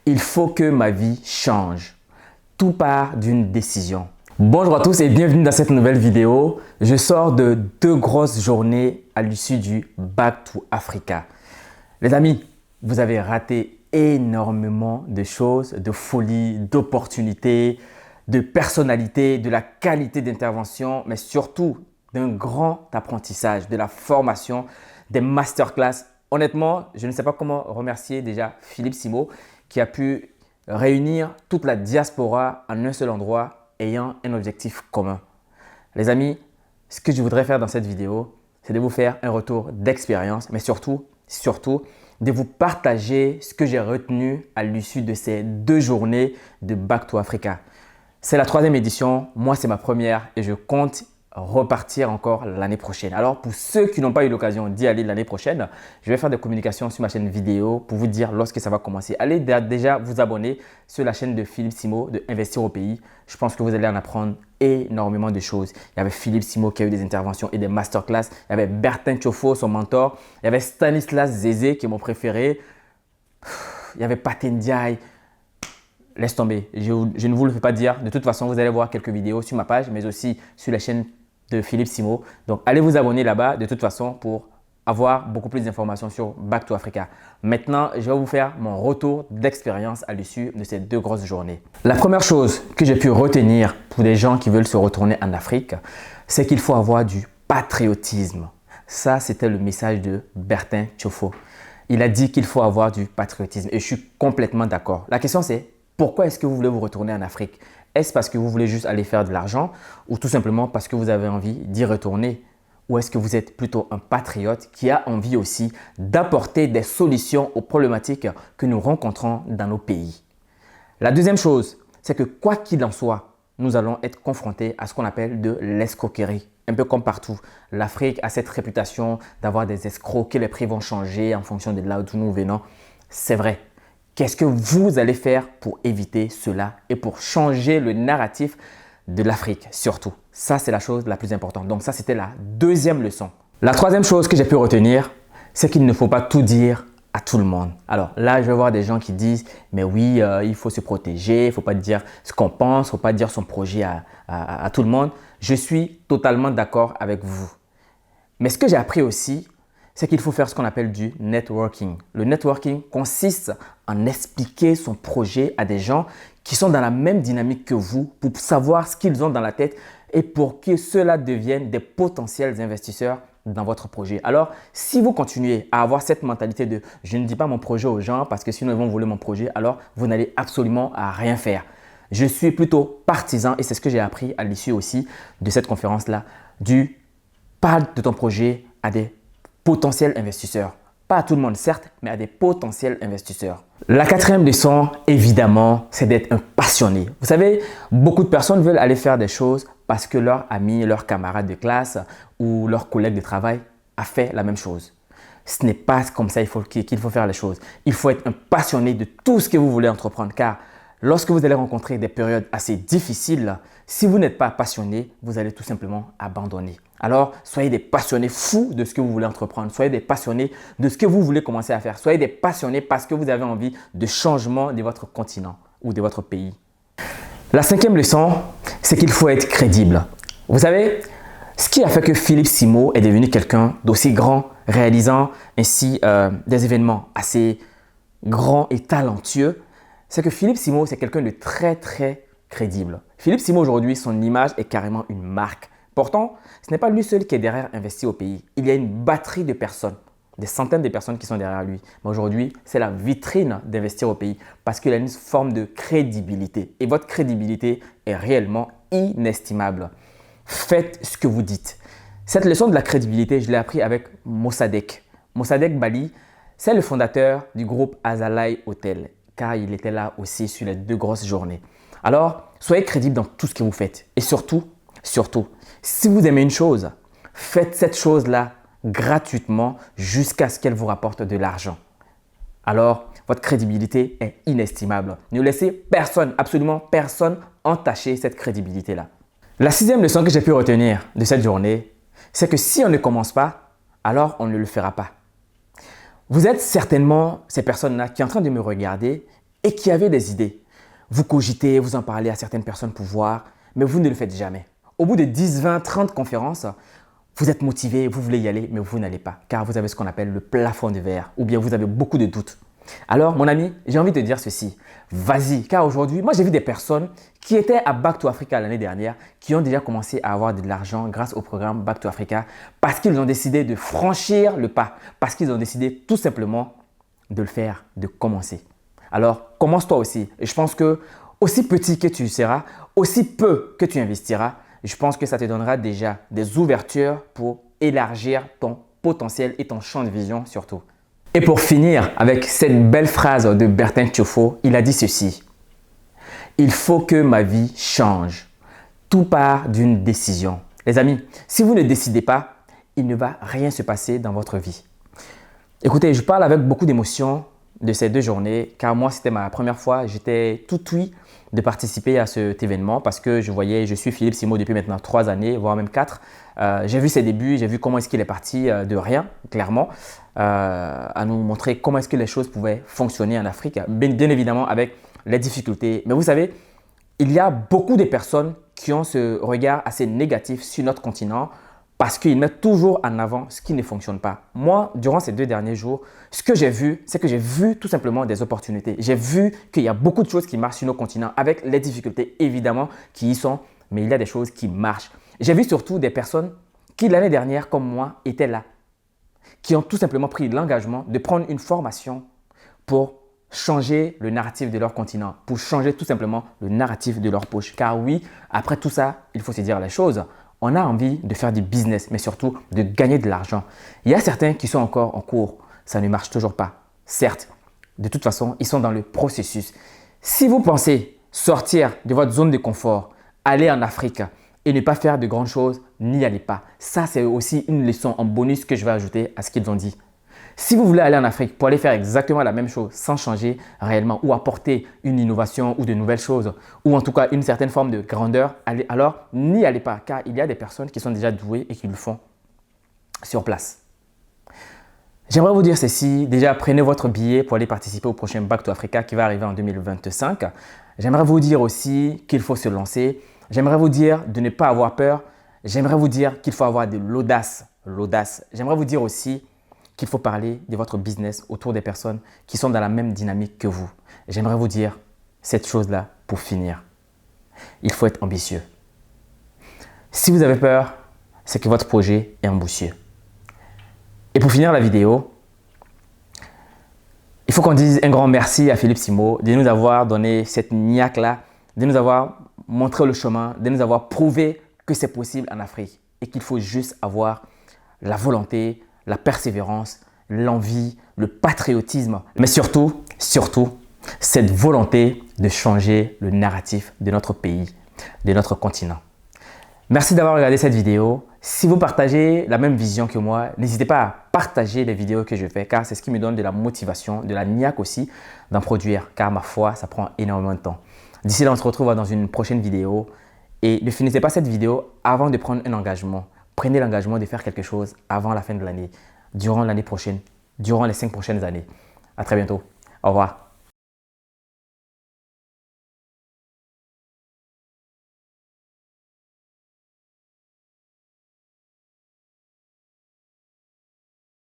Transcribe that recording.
Il faut que ma vie change. Tout part d'une décision. Bonjour à tous et bienvenue dans cette nouvelle vidéo. Je sors de 2 grosses journées à l'issue du Back to Africa. Les amis, vous avez raté énormément de choses, de folie, d'opportunités, de personnalité, de la qualité d'intervention, mais surtout d'un grand apprentissage, de la formation, des masterclass. Honnêtement, je ne sais pas comment remercier déjà Philippe Simo qui a pu réunir toute la diaspora en un seul endroit ayant un objectif commun. Les amis, ce que je voudrais faire dans cette vidéo, c'est de vous faire un retour d'expérience, mais surtout, de vous partager ce que j'ai retenu à l'issue de ces 2 journées de Back to Africa. C'est la 3e édition, moi c'est ma première et je compte repartir encore l'année prochaine. Alors pour ceux qui n'ont pas eu l'occasion d'y aller l'année prochaine, je vais faire des communications sur ma chaîne vidéo pour vous dire lorsque ça va commencer. Allez déjà vous abonner sur la chaîne de Philippe Simo de Investir au pays. Je pense que vous allez en apprendre énormément de choses. Il y avait Philippe Simo qui a eu des interventions et des masterclass. Il y avait Bertin Tiofo, son mentor. Il y avait Stanislas Zézé qui est mon préféré. Il y avait Pathé Ndiaye. Laisse tomber, je ne vous le fais pas dire. De toute façon, vous allez voir quelques vidéos sur ma page, mais aussi sur la chaîne de Philippe Simo. Donc, allez vous abonner là-bas de toute façon pour avoir beaucoup plus d'informations sur Back to Africa. Maintenant, je vais vous faire mon retour d'expérience à l'issue de ces 2 grosses journées. La première chose que j'ai pu retenir pour des gens qui veulent se retourner en Afrique, c'est qu'il faut avoir du patriotisme. Ça, c'était le message de Bertin Tiofo. Il a dit qu'il faut avoir du patriotisme et je suis complètement d'accord. La question c'est, pourquoi est-ce que vous voulez vous retourner en Afrique? Est-ce parce que vous voulez juste aller faire de l'argent ou tout simplement parce que vous avez envie d'y retourner? Ou est-ce que vous êtes plutôt un patriote qui a envie aussi d'apporter des solutions aux problématiques que nous rencontrons dans nos pays? La deuxième chose, c'est que quoi qu'il en soit, nous allons être confrontés à ce qu'on appelle de l'escroquerie. Un peu comme partout, l'Afrique a cette réputation d'avoir des escrocs, que les prix vont changer en fonction de là où nous venons. C'est vrai. Qu'est-ce que vous allez faire pour éviter cela et pour changer le narratif de l'Afrique surtout? Ça, c'est la chose la plus importante. Donc ça, c'était la 2e leçon. La 3e chose que j'ai pu retenir, c'est qu'il ne faut pas tout dire à tout le monde. Alors là, je vais voir des gens qui disent « mais oui, il faut se protéger, il ne faut pas dire ce qu'on pense, il ne faut pas dire son projet à tout le monde ». Je suis totalement d'accord avec vous. Mais ce que j'ai appris aussi, c'est qu'il faut faire ce qu'on appelle du networking. Le networking consiste en expliquer son projet à des gens qui sont dans la même dynamique que vous pour savoir ce qu'ils ont dans la tête et pour que cela devienne des potentiels investisseurs dans votre projet. Alors, si vous continuez à avoir cette mentalité de « je ne dis pas mon projet aux gens parce que sinon ils vont voler mon projet », alors vous n'allez absolument rien faire. Je suis plutôt partisan et c'est ce que j'ai appris à l'issue aussi de cette conférence-là, du parle de ton projet à des potentiels investisseurs. Pas à tout le monde certes, mais à des potentiels investisseurs. La 4e leçon, évidemment, c'est d'être un passionné. Vous savez, beaucoup de personnes veulent aller faire des choses parce que leur ami, leur camarade de classe ou leur collègue de travail a fait la même chose. Ce n'est pas comme ça qu'il faut faire les choses. Il faut être un passionné de tout ce que vous voulez entreprendre car lorsque vous allez rencontrer des périodes assez difficiles, si vous n'êtes pas passionné, vous allez tout simplement abandonner. Alors, soyez des passionnés fous de ce que vous voulez entreprendre. Soyez des passionnés de ce que vous voulez commencer à faire. Soyez des passionnés parce que vous avez envie de changement de votre continent ou de votre pays. La 5e leçon, c'est qu'il faut être crédible. Vous savez, ce qui a fait que Philippe Simo est devenu quelqu'un d'aussi grand, réalisant ainsi des événements assez grands et talentueux, c'est que Philippe Simo, c'est quelqu'un de très crédible. Philippe Simo aujourd'hui, son image est carrément une marque. Pourtant, ce n'est pas lui seul qui est derrière Investir au pays. Il y a une batterie de personnes, des centaines de personnes qui sont derrière lui. Mais aujourd'hui, c'est la vitrine d'Investir au pays parce qu'il a une forme de crédibilité. Et votre crédibilité est réellement inestimable. Faites ce que vous dites. Cette leçon de la crédibilité, je l'ai appris avec Mossadegh. Mossadegh Bali, c'est le fondateur du groupe Azalai Hotel car il était là aussi sur les 2 grosses journées. Alors, soyez crédible dans tout ce que vous faites. Et surtout, si vous aimez une chose, faites cette chose-là gratuitement jusqu'à ce qu'elle vous rapporte de l'argent. Alors, votre crédibilité est inestimable. Ne laissez personne, absolument personne, entacher cette crédibilité-là. La 6e leçon que j'ai pu retenir de cette journée, c'est que si on ne commence pas, alors on ne le fera pas. Vous êtes certainement ces personnes-là qui sont en train de me regarder et qui avez des idées. Vous cogitez, vous en parlez à certaines personnes pour voir, mais vous ne le faites jamais. Au bout de 10, 20, 30 conférences, vous êtes motivé, vous voulez y aller, mais vous n'allez pas, car vous avez ce qu'on appelle le plafond de verre, ou bien vous avez beaucoup de doutes. Alors, mon ami, j'ai envie de te dire ceci. Vas-y, car aujourd'hui, moi j'ai vu des personnes qui étaient à Back to Africa l'année dernière, qui ont déjà commencé à avoir de l'argent grâce au programme Back to Africa, parce qu'ils ont décidé de franchir le pas, parce qu'ils ont décidé tout simplement de le faire, de commencer. Alors, commence toi aussi. Et je pense que aussi petit que tu seras, aussi peu que tu investiras, je pense que ça te donnera déjà des ouvertures pour élargir ton potentiel et ton champ de vision surtout. Et pour finir avec cette belle phrase de Bertin Tiafoe, il a dit ceci. Il faut que ma vie change. Tout part d'une décision. Les amis, si vous ne décidez pas, il ne va rien se passer dans votre vie. Écoutez, je parle avec beaucoup d'émotion de ces 2 journées, car moi, c'était ma première fois. J'étais tout oui de participer à cet événement parce que je suis Philippe Simo depuis maintenant 3 années, voire même 4. J'ai vu ses débuts, j'ai vu comment est-ce qu'il est parti de rien, clairement, à nous montrer comment est-ce que les choses pouvaient fonctionner en Afrique, bien évidemment avec les difficultés. Mais vous savez, il y a beaucoup de personnes qui ont ce regard assez négatif sur notre continent parce qu'ils mettent toujours en avant ce qui ne fonctionne pas. Moi, durant ces 2 derniers jours, ce que j'ai vu, c'est que j'ai vu tout simplement des opportunités. J'ai vu qu'il y a beaucoup de choses qui marchent sur nos continents avec les difficultés évidemment qui y sont, mais il y a des choses qui marchent. J'ai vu surtout des personnes qui l'année dernière, comme moi, étaient là, qui ont tout simplement pris l'engagement de prendre une formation pour changer le narratif de leur continent, pour changer tout simplement le narratif de leur poche. Car oui, après tout ça, il faut se dire les choses. On a envie de faire du business, mais surtout de gagner de l'argent. Il y a certains qui sont encore en cours. Ça ne marche toujours pas. Certes, de toute façon, ils sont dans le processus. Si vous pensez sortir de votre zone de confort, aller en Afrique et ne pas faire de grandes choses, n'y allez pas. Ça, c'est aussi une leçon en bonus que je vais ajouter à ce qu'ils ont dit. Si vous voulez aller en Afrique pour aller faire exactement la même chose sans changer réellement ou apporter une innovation ou de nouvelles choses ou en tout cas une certaine forme de grandeur, alors n'y allez pas car il y a des personnes qui sont déjà douées et qui le font sur place. J'aimerais vous dire ceci, déjà prenez votre billet pour aller participer au prochain Back to Africa qui va arriver en 2025. J'aimerais vous dire aussi qu'il faut se lancer. J'aimerais vous dire de ne pas avoir peur. J'aimerais vous dire qu'il faut avoir de l'audace. J'aimerais vous dire aussi qu'il faut parler de votre business autour des personnes qui sont dans la même dynamique que vous. J'aimerais vous dire cette chose-là pour finir. Il faut être ambitieux. Si vous avez peur, c'est que votre projet est ambitieux. Et pour finir la vidéo, il faut qu'on dise un grand merci à Philippe Simo de nous avoir donné cette niaque-là, de nous avoir montré le chemin, de nous avoir prouvé que c'est possible en Afrique et qu'il faut juste avoir la volonté, la persévérance, l'envie, le patriotisme, mais surtout, cette volonté de changer le narratif de notre pays, de notre continent. Merci d'avoir regardé cette vidéo. Si vous partagez la même vision que moi, n'hésitez pas à partager les vidéos que je fais car c'est ce qui me donne de la motivation, de la niaque aussi d'en produire car ma foi, ça prend énormément de temps. D'ici là, on se retrouve dans une prochaine vidéo et ne finissez pas cette vidéo avant de prendre un engagement. Prenez l'engagement de faire quelque chose avant la fin de l'année, durant l'année prochaine, durant les 5 prochaines années. À très bientôt. Au revoir.